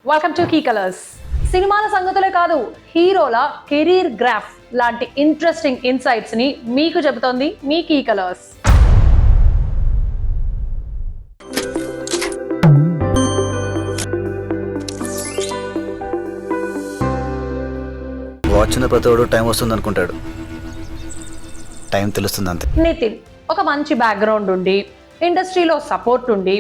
Welcome to key colours. సినిమాల సంగతులే కాదు, హీరోల కెరీర్ గ్రాఫ్ లాంటి ఇంట్రెస్టింగ్ ఇన్సైట్స్ ని మీకు చెబుతోంది మీ కీ కలర్స్. వచ్చిన ప్రతివాడు టైం వస్తుంది అనుకుంటాడు, టైం తెలుస్తుంది అంతే. నితిన్ ఒక మంచి బ్యాక్గ్రౌండ్ ఉండి, ఇండస్ట్రీలో సపోర్ట్ ఉండి,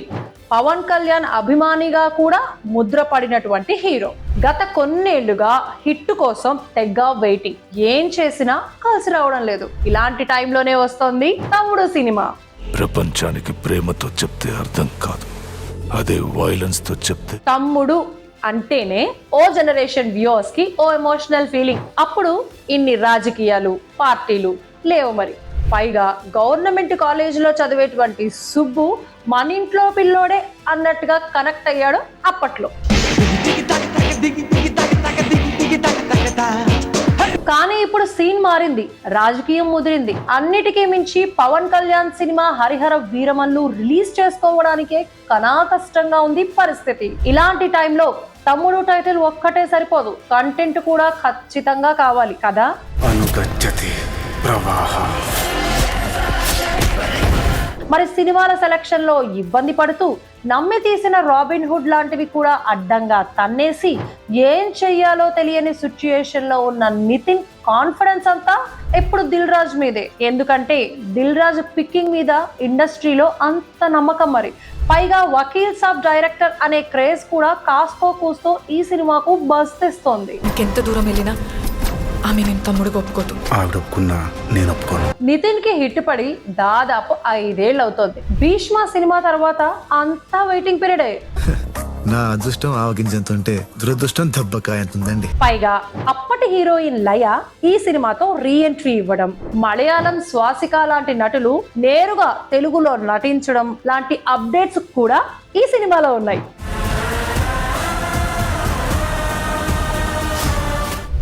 పవన్ కళ్యాణ్ అభిమానిగా కూడా ముద్రపడినటువంటి హీరో. గత కొన్నేళ్లుగా హిట్ కోసం తెగ వెయిటింగ్. ఏం చేసినా కలిసి రావడం లేదు. ఇలాంటి టైంలోనే వస్తోంది తమ్ముడు సినిమా. ప్రపంచానికి ప్రేమతో చెప్తే అర్థం కాదు, అదే వైలెన్స్ తో చెప్తే. తమ్ముడు అంటేనే ఓ జనరేషన్ వ్యూవర్స్ కి ఓ ఎమోషనల్ ఫీలింగ్. అప్పుడు ఇన్ని రాజకీయాలు, పార్టీలు లేవు. మరి పైగా గవర్నమెంట్ కాలేజీలో చదివేటువంటి సుబ్బు మన ఇంట్లో పిల్లోడే అన్నట్టుగా కనెక్ట్ అయ్యాడు అప్పట్లో. కానీ ఇప్పుడు సీన్ మారింది, రాజకీయం ముదిరింది. అన్నిటికీ మించి పవన్ కళ్యాణ్ సినిమా హరిహర వీరమల్లు రిలీజ్ చేసుకోవడానికే కష్టంగా ఉంది పరిస్థితి. ఇలాంటి టైంలో తమ్ముడు టైటిల్ ఒక్కటే సరిపోదు, కంటెంట్ కూడా ఖచ్చితంగా కావాలి కదా. మరి సినిమాల సెలక్షన్ లో ఇబ్బంది పడుతూ నమ్మి తీసిన రాబిన్ హుడ్ లాంటివి కూడా అడ్డంగా తన్నేసి ఏం చెయ్యాలో తెలియని సిచ్యుయేషన్ లో ఉన్న నితిన్ కాన్ఫిడెన్స్ అంతా ఇప్పుడు దిల్ రాజు మీదే. ఎందుకంటే దిల్ రాజు పికింగ్ మీద ఇండస్ట్రీలో అంత నమ్మకం. మరి పైగా వకీల్ సాబ్ డైరెక్టర్ అనే క్రేజ్ కూడా కాస్తో కూస్తో ఈ సినిమాకు బజ్ తెస్తోంది. ఎంత దూరం వెళ్ళినా ఆమె నేను తమ్ముడు ఒప్పుకోదు. నితిన్ కి హిట్ పడి దాదాపు 5 ఏళ్ళు అవుతోంది. భీష్మ సినిమా తర్వాత అంతా వెయిటింగ్ పీరియడే. నా అదృష్టం ఆవగింజంత ఉంటే దురదృష్టం దెబ్బకాయంతుందండి. పైగా అప్పటి హీరోయిన్ లయ ఈ సినిమాతో రీ ఎంట్రీ ఇవ్వడం, మలయాళం స్వాసిక లాంటి నటులు నేరుగా తెలుగులో నటించడం లాంటి అప్డేట్స్ కూడా ఈ సినిమాలో ఉన్నాయి.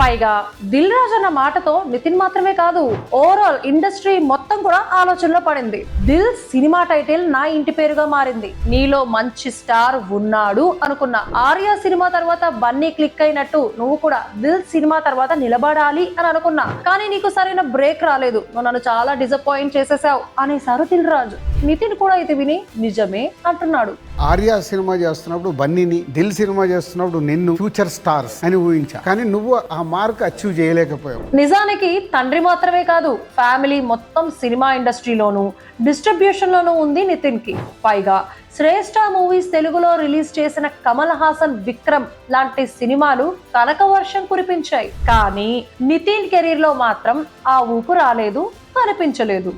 పైగా దిల్ రాజు అన్న మాటతో నితిన్ మాత్రమే కాదు, ఓవరాల్ ఇండస్ట్రీ మొత్తం కూడా ఆలోచనలో పడింది. దిల్ సినిమా టైటిల్ నా ఇంటి పేరుగా మారింది. నీలో మంచి స్టార్ ఉన్నాడు అనుకున్న ఆర్య సినిమా తర్వాత బన్నీ క్లిక్ అయినట్టు నువ్వు కూడా దిల్ సినిమా తర్వాత నిలబడాలి అని అనుకున్నా. కానీ నీకు సరైన బ్రేక్ రాలేదు, నువ్వు నన్ను చాలా డిసప్పాయింట్ చేసేసావు అనేసారు దిల్ రాజు. నితిన్ కూడా ఇది విని నిజమే అంటున్నాడు. ఆర్య సినిమా చేస్తున్నప్పుడు బన్నీని, దిల్ సినిమా చేస్తున్నప్పుడు నిన్ను ఫ్యూచర్ స్టార్స్ అని ఊహించా. కానీ నువ్వు ఆ మార్క్ అచీవ్ చేయలేకపోయావు. నిజానికి తండ్రి మాత్రమే కాదు, ఫ్యామిలీ మొత్తం సినిమా ఇండస్ట్రీలోను డిస్ట్రిబ్యూషన్ లోనూ ఉంది నితిన్ కి. పైగా శ్రేష్ఠ మూవీస్ తెలుగులో రిలీజ్ చేసిన కమల్ హాసన్, విక్రమ్ లాంటి సినిమాలు కనక వర్షం కురిపించాయి. కానీ నితిన్ కెరీర్ లో మాత్రం ఆ ఊపు రాలేదు, కనిపించలేదు.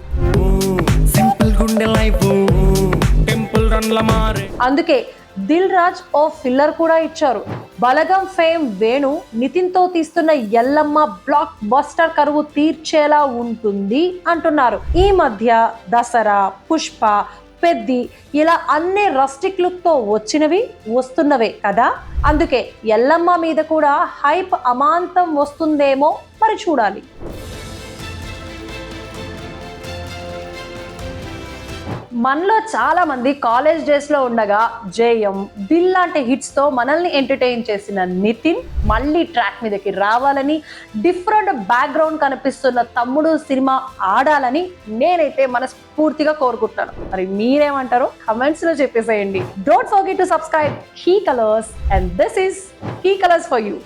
అందుకే దిల్ రాజ్ ఓ ఫిల్లర్ కూడా ఇచ్చారు. బలగం ఫేమ్ వేణు నితిన్ తో తీస్తున్న ఎల్లమ్మ బ్లాక్ బస్టర్ కరువు తీర్చేలా ఉంటుంది అంటున్నారు. ఈ మధ్య దసరా, పుష్ప, పెద్ది ఇలా అన్ని రస్టిక్ లుక్ తో వచ్చినవి వస్తున్నవే కదా. అందుకే ఎల్లమ్మ మీద కూడా హైప్ అమాంతం వస్తుందేమో, మరి చూడాలి. మనలో చాలా మంది కాలేజ్ డేస్ లో ఉండగా జయం, దిల్ లాంటి హిట్స్ తో మనల్ని ఎంటర్టైన్ చేసిన నితిన్ మళ్ళీ ట్రాక్ మీదకి రావాలని, డిఫరెంట్ బ్యాక్గ్రౌండ్ కనిపిస్తున్న తమ్ముడు సినిమా ఆడాలని నేనైతే మనస్ఫూర్తిగా కోరుకుంటాను. మరి మీరేమంటారో కమెంట్స్ లో చెప్పేసేయండి. Don't forget to subscribe key colours and this is key colours for you.